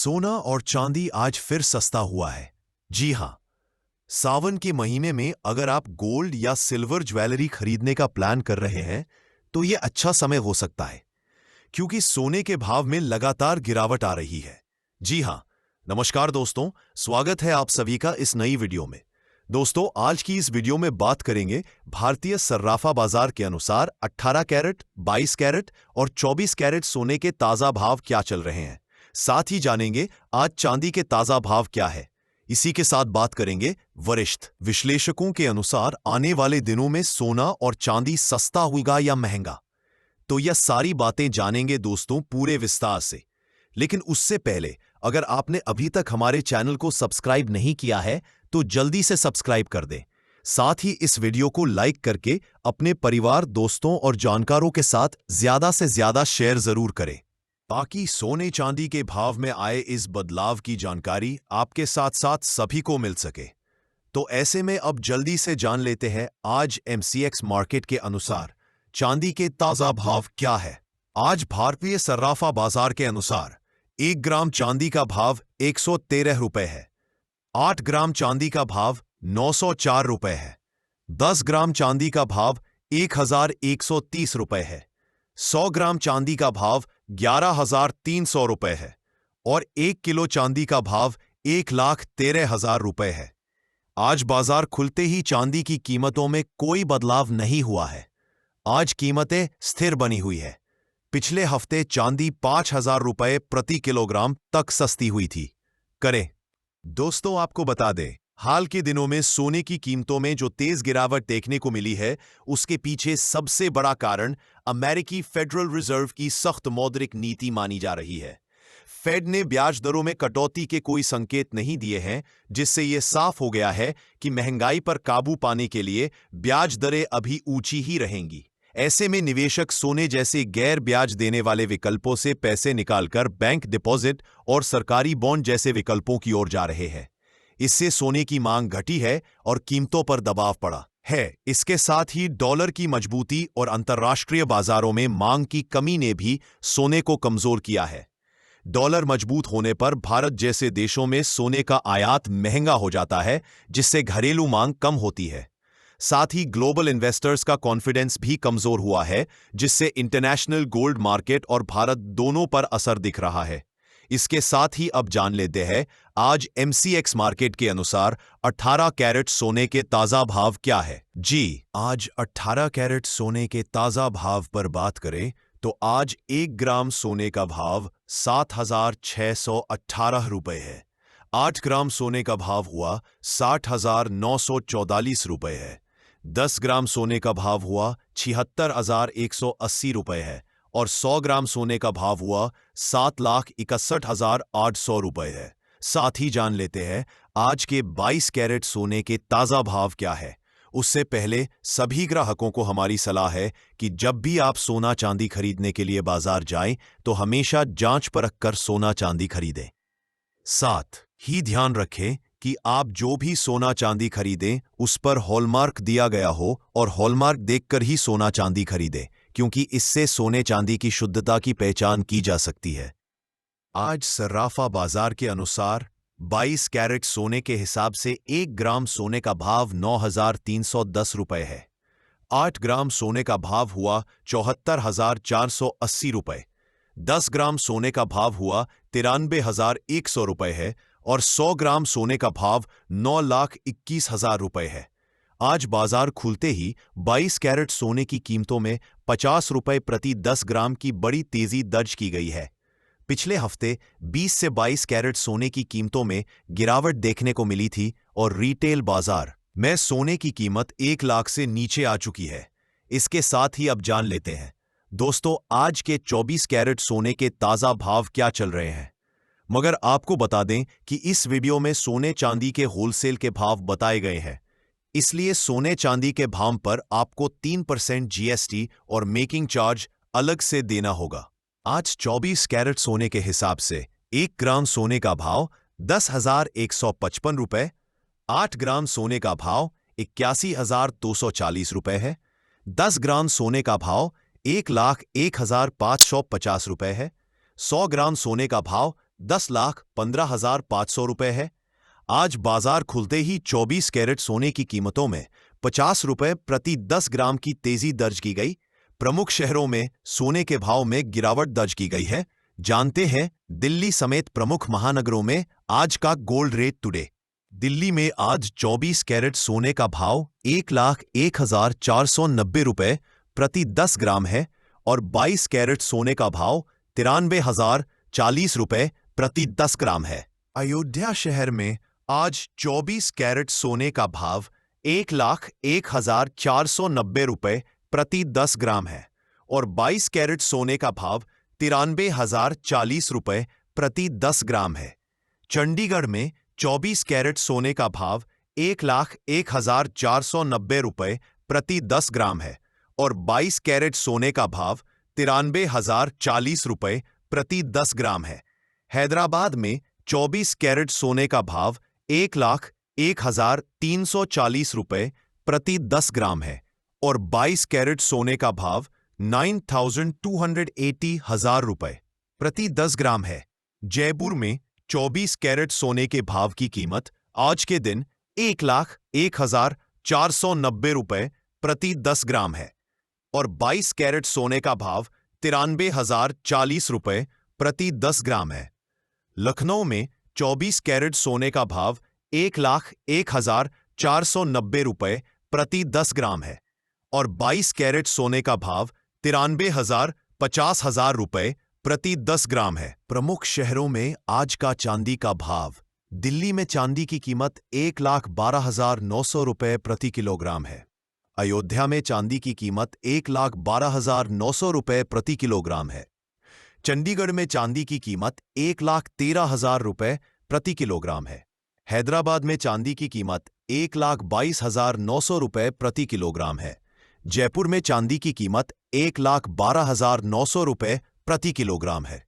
सोना और चांदी आज फिर सस्ता हुआ है। जी हां, सावन के महीने में अगर आप गोल्ड या सिल्वर ज्वेलरी खरीदने का प्लान कर रहे हैं तो यह अच्छा समय हो सकता है, क्योंकि सोने के भाव में लगातार गिरावट आ रही है। जी हां, नमस्कार दोस्तों, स्वागत है आप सभी का इस नई वीडियो में। दोस्तों, आज की इस वीडियो में बात करेंगे भारतीय सर्राफा बाजार के अनुसार 18 कैरेट, 22 कैरेट और 24 कैरेट सोने के ताजा भाव क्या चल रहे हैं। साथ ही जानेंगे आज चांदी के ताजा भाव क्या है। इसी के साथ बात करेंगे वरिष्ठ विश्लेषकों के अनुसार आने वाले दिनों में सोना और चांदी सस्ता होगा या महंगा। तो यह सारी बातें जानेंगे दोस्तों पूरे विस्तार से। लेकिन उससे पहले अगर आपने अभी तक हमारे चैनल को सब्सक्राइब नहीं किया है तो जल्दी से सब्सक्राइब कर दें। साथ ही इस वीडियो को लाइक करके अपने परिवार, दोस्तों और जानकारों के साथ ज्यादा से ज्यादा शेयर जरूर करें, ताकि सोने चांदी के भाव में आए इस बदलाव की जानकारी आपके साथ साथ सभी को मिल सके। तो ऐसे में अब जल्दी से जान लेते हैं आज एमसीएक्स मार्केट के अनुसार चांदी के ताजा भाव क्या है। आज भारतीय सर्राफा बाजार के अनुसार 1 ग्राम चांदी का भाव 113 रुपए है। 8 ग्राम चांदी का भाव 904 रुपए है। 10 ग्राम चांदी का भाव 1130 रुपए है। 100 ग्राम चांदी का भाव 11,300 रुपए है और 1 किलो चांदी का भाव 1,13,000 रुपए है। आज बाजार खुलते ही चांदी की कीमतों में कोई बदलाव नहीं हुआ है। आज कीमतें स्थिर बनी हुई है। पिछले हफ्ते चांदी 5,000 रुपए प्रति किलोग्राम तक सस्ती हुई थी। करें दोस्तों, आपको बता दें, हाल के दिनों में सोने की कीमतों में जो तेज गिरावट देखने को मिली है, उसके पीछे सबसे बड़ा कारण अमेरिकी फेडरल रिजर्व की सख्त मौद्रिक नीति मानी जा रही है। फेड ने ब्याज दरों में कटौती के कोई संकेत नहीं दिए हैं, जिससे यह साफ हो गया है कि महंगाई पर काबू पाने के लिए ब्याज दरें अभी ऊंची ही रहेंगी। ऐसे में निवेशक सोने जैसे गैर ब्याज देने वाले विकल्पों से पैसे निकालकर बैंक डिपॉजिट और सरकारी बॉन्ड जैसे विकल्पों की ओर जा रहे हैं। इससे सोने की मांग घटी है और कीमतों पर दबाव पड़ा है। इसके साथ ही डॉलर की मजबूती और अंतर्राष्ट्रीय बाजारों में मांग की कमी ने भी सोने को कमजोर किया है। डॉलर मजबूत होने पर भारत जैसे देशों में सोने का आयात महंगा हो जाता है, जिससे घरेलू मांग कम होती है। साथ ही ग्लोबल इन्वेस्टर्स का कॉन्फिडेंस भी कमजोर हुआ है, जिससे इंटरनेशनल गोल्ड मार्केट और भारत दोनों पर असर दिख रहा है। इसके साथ ही अब जान लेते हैं आज एमसीएक्स मार्केट के अनुसार 18 कैरेट सोने के ताजा भाव क्या है। जी, आज 18 कैरेट सोने के ताजा भाव पर बात करें तो आज 1 ग्राम सोने का भाव 7,618 रुपए है। 8 ग्राम सोने का भाव हुआ 60,944 रुपए है। 10 ग्राम सोने का भाव हुआ 76,180 रुपए है और 100 ग्राम सोने का भाव हुआ 7,61,800 रुपए है। साथ ही जान लेते हैं आज के 22 कैरेट सोने के ताजा भाव क्या है। उससे पहले सभी ग्राहकों को हमारी सलाह है कि जब भी आप सोना चांदी खरीदने के लिए बाजार जाएं तो हमेशा जांच परख कर सोना चांदी खरीदें। साथ ही ध्यान रखें कि आप जो भी सोना चांदी खरीदें उस पर हॉलमार्क दिया गया हो और हॉलमार्क देखकर ही सोना चांदी खरीदें, क्योंकि इससे सोने चांदी की शुद्धता की पहचान की जा सकती है। आज सर्राफा बाजार के अनुसार 22 कैरेट सोने के हिसाब से 1 ग्राम सोने का भाव 9,310 रुपए है। 8 ग्राम सोने का भाव हुआ 74,480 रुपए। 10 ग्राम सोने का भाव हुआ 93,100 रुपए है और 100 ग्राम सोने का भाव 9,21,000 रुपए है। आज बाजार खुलते ही 22 कैरेट सोने की कीमतों में 50 रुपए प्रति 10 ग्राम की बड़ी तेजी दर्ज की गई है। पिछले हफ्ते 20 से 22 कैरेट सोने की कीमतों में गिरावट देखने को मिली थी और रिटेल बाजार में सोने की कीमत 1 लाख से नीचे आ चुकी है। इसके साथ ही अब जान लेते हैं दोस्तों आज के 24 कैरेट सोने के ताजा भाव क्या चल रहे हैं। मगर आपको बता दें कि इस वीडियो में सोने चांदी के होलसेल के भाव बताए गए हैं, इसलिए सोने चांदी के भाव पर आपको 3% जीएसटी और मेकिंग चार्ज अलग से देना होगा। आज 24 कैरेट सोने के हिसाब से 1 ग्राम सोने का भाव 10,155 रुपए, 8 ग्राम सोने का भाव 81,240 रुपए है। 10 ग्राम सोने का भाव 1,01,550 रुपए है। 100 ग्राम सोने का भाव 10,15,500 रुपए है। आज बाजार खुलते ही 24 कैरेट सोने की कीमतों में 50 रुपए प्रति 10 ग्राम की तेजी दर्ज की गई। प्रमुख शहरों में सोने के भाव में गिरावट दर्ज की गई है। जानते हैं दिल्ली समेत प्रमुख महानगरों में आज का गोल्ड रेट टुडे। दिल्ली में आज 24 कैरेट सोने का भाव 1,01,490 रुपए प्रति 10 ग्राम है और 22 कैरेट सोने का भाव 93,040 रुपए प्रति 10 ग्राम है। अयोध्या शहर में आज 24 कैरेट सोने का भाव 1,01,490 रुपए प्रति 10 ग्राम है और 22 कैरेट सोने का भाव 93,040 रुपए प्रति 10 ग्राम है। चंडीगढ़ में 24 कैरेट सोने का भाव 1,01,490 रुपए प्रति 10 ग्राम है और 22 कैरेट सोने का भाव 93,040 रुपए प्रति 10 ग्राम है। हैदराबाद में 24 कैरेट सोने का भाव 1,01,340 रुपए प्रति 10 ग्राम है और 22 कैरेट सोने का भाव 9,280 रुपए प्रति 10 ग्राम है। जयपुर में 24 कैरेट सोने के भाव की कीमत आज के दिन 1,01,490 रुपए प्रति 10 ग्राम है और 22 कैरेट सोने का भाव 93,040 रुपए प्रति 10 ग्राम है। लखनऊ में 24 कैरेट सोने का भाव 1,01,490 रुपए प्रति 10 ग्राम है और 22 कैरेट सोने का भाव 93,050 रुपए प्रति 10 ग्राम है। प्रमुख शहरों में आज का चांदी का भाव। दिल्ली में चांदी की कीमत 1,12,900 रुपए प्रति किलोग्राम है। अयोध्या में चांदी की कीमत 1,12,900 रुपए प्रति किलोग्राम है। चंडीगढ़ में चांदी की कीमत 1,13,000 रुपए प्रति किलोग्राम है। हैदराबाद में चांदी की कीमत 1,22,900 रुपए प्रति किलोग्राम है। जयपुर में चांदी की कीमत 1,12,900 रुपए प्रति किलोग्राम है।